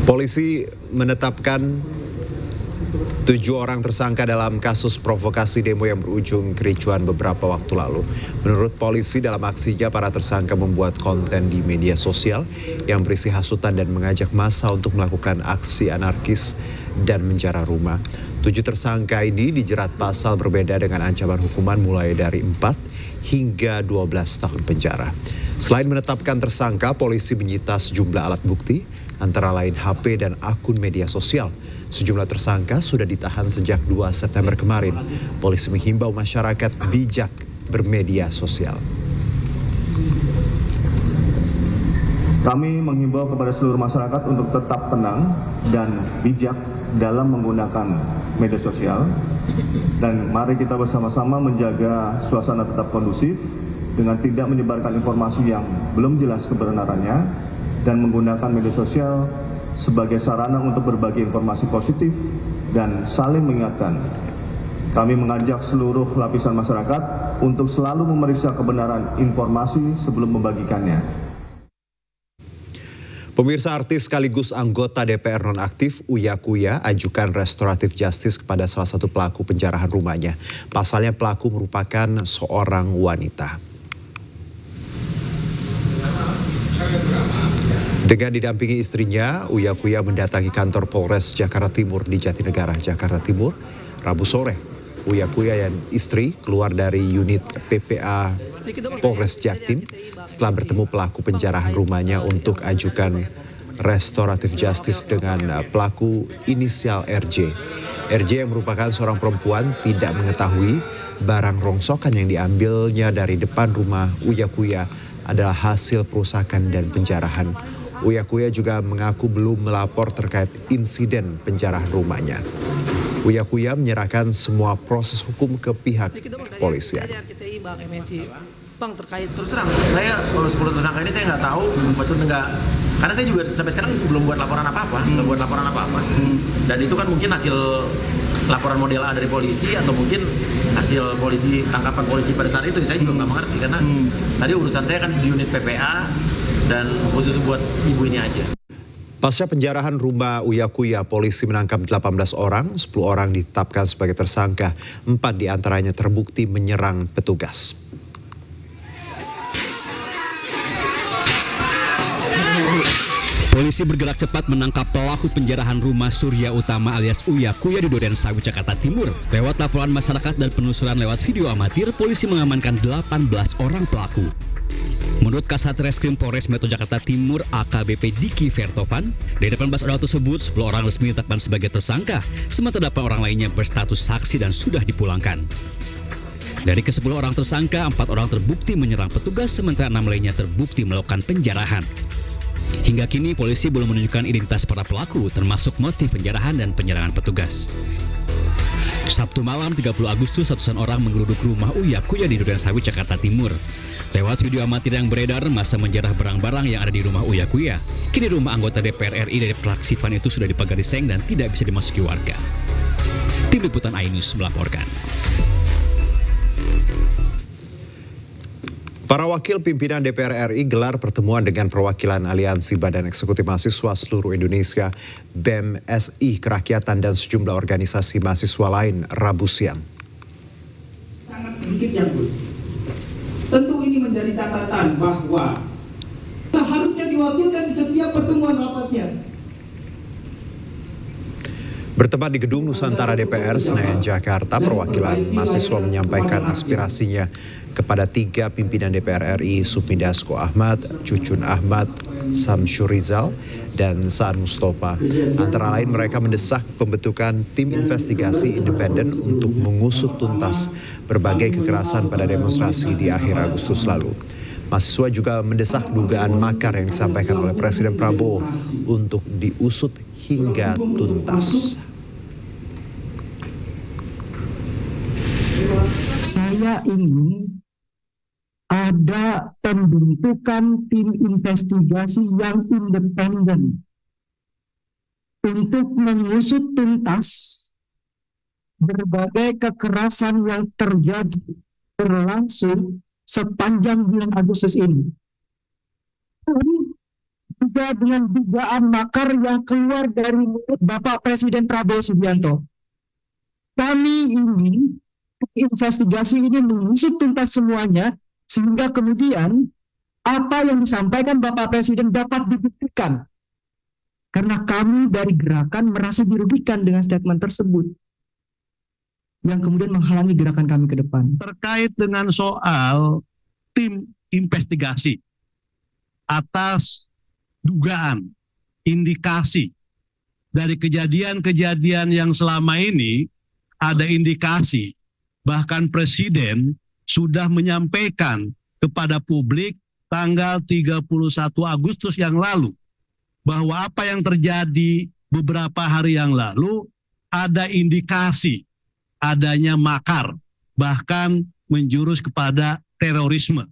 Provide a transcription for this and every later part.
Polisi menetapkan 7 orang tersangka dalam kasus provokasi demo yang berujung kericuan beberapa waktu lalu. Menurut polisi, dalam aksinya para tersangka membuat konten di media sosial yang berisi hasutan dan mengajak massa untuk melakukan aksi anarkis dan menjarah rumah. 7 tersangka ini dijerat pasal berbeda dengan ancaman hukuman mulai dari 4 hingga 12 tahun penjara. Selain menetapkan tersangka, polisi menyita sejumlah alat bukti, antara lain HP dan akun media sosial. Sejumlah tersangka sudah ditahan sejak 2 September kemarin. Polisi menghimbau masyarakat bijak bermedia sosial. Kami menghimbau kepada seluruh masyarakat untuk tetap tenang dan bijak dalam menggunakan media sosial. Dan mari kita bersama-sama menjaga suasana tetap kondusif dengan tidak menyebarkan informasi yang belum jelas kebenarannya dan menggunakan media sosial sebagai sarana untuk berbagi informasi positif dan saling mengingatkan. Kami mengajak seluruh lapisan masyarakat untuk selalu memeriksa kebenaran informasi sebelum membagikannya. Pemirsa, artis sekaligus anggota DPR nonaktif Uya Kuya ajukan restoratif justice kepada salah satu pelaku penjarahan rumahnya. Pasalnya pelaku merupakan seorang wanita. Dengan didampingi istrinya, Uya Kuya mendatangi kantor Polres Jakarta Timur di Jatinegara, Jakarta Timur, Rabu sore. Uya Kuya dan istri keluar dari unit PPA Polres Jaktim setelah bertemu pelaku penjarahan rumahnya untuk ajukan restoratif justice dengan pelaku inisial RJ. RJ yang merupakan seorang perempuan tidak mengetahui barang rongsokan yang diambilnya dari depan rumah Uya Kuya adalah hasil perusakan dan penjarahan. Uya Kuya juga mengaku belum melapor terkait insiden penjarahan rumahnya. Uya Kuya menyerahkan semua proses hukum ke pihak kepolisian. Bang, terkait terus terang, saya kalau 10 tersangka ini saya nggak tahu, maksudnya nggak, karena saya juga sampai sekarang belum buat laporan apa-apa, Dan itu kan mungkin hasil laporan model A dari polisi atau mungkin hasil tangkapan polisi pada saat itu. Saya juga nggak mengerti karena tadi urusan saya kan di unit PPA dan khusus buat ibu ini aja. Pasca penjarahan rumah Uya Kuya, polisi menangkap 18 orang, 10 orang ditetapkan sebagai tersangka, 4 diantaranya terbukti menyerang petugas. Polisi bergerak cepat menangkap pelaku penjarahan rumah Surya Utama alias Uya Kuya di Durensawit, Jakarta Timur. Lewat laporan masyarakat dan penelusuran lewat video amatir, polisi mengamankan 18 orang pelaku. Menurut Kasat Reskrim Polres Metro Jakarta Timur AKBP Diki Vertovan, dari 18 orang tersebut 10 orang resmi ditetapkan sebagai tersangka, sementara 8 orang lainnya berstatus saksi dan sudah dipulangkan. Dari ke-10 orang tersangka, 4 orang terbukti menyerang petugas, sementara 6 lainnya terbukti melakukan penjarahan. Hingga kini polisi belum menunjukkan identitas para pelaku, termasuk motif penjarahan dan penyerangan petugas. Sabtu malam 30 Agustus, ratusan orang menggeruduk rumah Uya Kuya di Durensawit, Jakarta Timur. Lewat video amatir yang beredar, massa menjarah barang-barang yang ada di rumah Uya Kuya. Kini rumah anggota DPR RI dari fraksi PAN itu sudah dipagari seng dan tidak bisa dimasuki warga. Tim Liputan iNews melaporkan. Para wakil pimpinan DPR RI gelar pertemuan dengan perwakilan Aliansi Badan Eksekutif Mahasiswa Seluruh Indonesia, BEM, SI, Kerakyatan, dan sejumlah organisasi mahasiswa lain Rabu siang. Sangat sedikit yang Bu. Tentu ini menjadi catatan bahwa seharusnya diwakilkan di setiap pertemuan rapatnya. Bertempat di Gedung Nusantara DPR Senayan, Jakarta, perwakilan mahasiswa menyampaikan aspirasinya kepada 3 pimpinan DPR RI, Supmi Dasko Ahmad, Cucun Ahmad, Samsyur Rizal, dan Saan Mustafa. Antara lain mereka mendesak pembentukan tim investigasi independen untuk mengusut tuntas berbagai kekerasan pada demonstrasi di akhir Agustus lalu. Mahasiswa juga mendesak dugaan makar yang disampaikan oleh Presiden Prabowo untuk diusut hingga tuntas. Saya ingin ada pembentukan tim investigasi yang independen untuk mengusut tuntas berbagai kekerasan yang terjadi berlangsung sepanjang bulan Agustus ini. Jadi juga dengan dugaan makar yang keluar dari mulut Bapak Presiden Prabowo Subianto. Kami ingin investigasi ini mengusut tuntas semuanya, sehingga kemudian apa yang disampaikan Bapak Presiden dapat dibuktikan. Karena kami dari gerakan merasa dirugikan dengan statement tersebut, yang kemudian menghalangi gerakan kami ke depan. Terkait dengan soal tim investigasi atas dugaan, indikasi dari kejadian-kejadian yang selama ini ada indikasi, bahkan Presiden sudah menyampaikan kepada publik tanggal 31 Agustus yang lalu bahwa apa yang terjadi beberapa hari yang lalu ada indikasi adanya makar, bahkan menjurus kepada terorisme.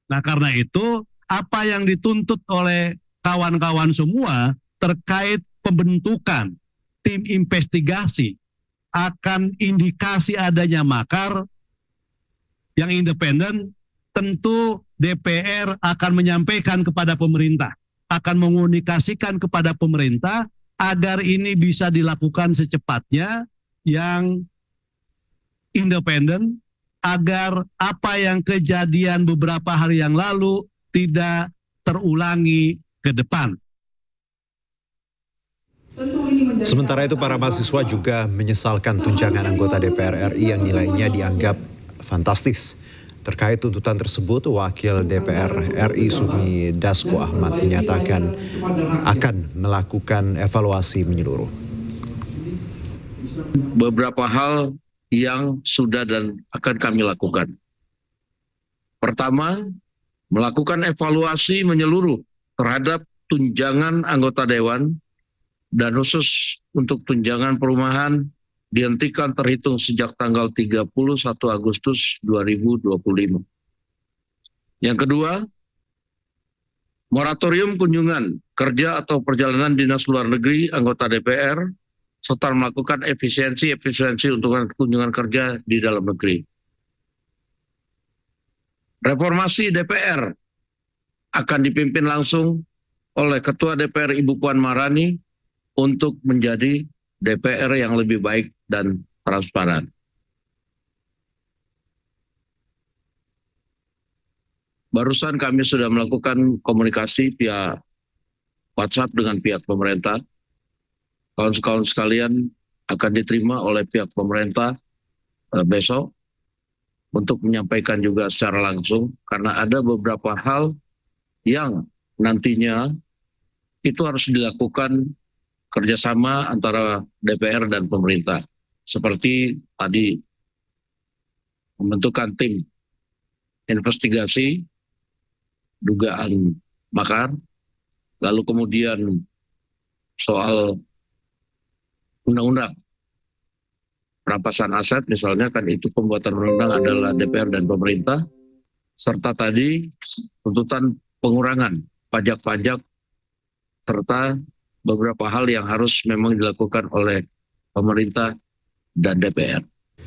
Nah, karena itu apa yang dituntut oleh kawan-kawan semua terkait pembentukan tim investigasi akan indikasi adanya makar yang independen, tentu DPR akan menyampaikan kepada pemerintah, akan mengomunikasikan kepada pemerintah agar ini bisa dilakukan secepatnya yang independen, agar apa yang kejadian beberapa hari yang lalu tidak terulangi ke depan. Sementara itu para mahasiswa juga menyesalkan tunjangan anggota DPR RI yang nilainya dianggap fantastis. Terkait tuntutan tersebut, Wakil DPR RI Sumi Dasko Ahmad menyatakan akan melakukan evaluasi menyeluruh. Beberapa hal yang sudah dan akan kami lakukan. Pertama, melakukan evaluasi menyeluruh terhadap tunjangan anggota dewan dan khusus untuk tunjangan perumahan dihentikan terhitung sejak tanggal 31 Agustus 2025. Yang kedua, moratorium kunjungan kerja atau perjalanan dinas luar negeri anggota DPR serta melakukan efisiensi untuk kunjungan kerja di dalam negeri. Reformasi DPR akan dipimpin langsung oleh Ketua DPR Ibu Puan Maharani untuk menjadi DPR yang lebih baik dan transparan. Barusan kami sudah melakukan komunikasi via WhatsApp dengan pihak pemerintah. Kawan-kawan sekalian akan diterima oleh pihak pemerintah besok untuk menyampaikan juga secara langsung, karena ada beberapa hal yang nantinya itu harus dilakukan kerjasama antara DPR dan pemerintah. Seperti tadi membentukan tim investigasi dugaan makar, lalu kemudian soal undang-undang perampasan aset misalnya, kan itu pembuatan undang-undang adalah DPR dan pemerintah, serta tadi tuntutan pengurangan pajak-pajak serta beberapa hal yang harus memang dilakukan oleh pemerintah dan DPR.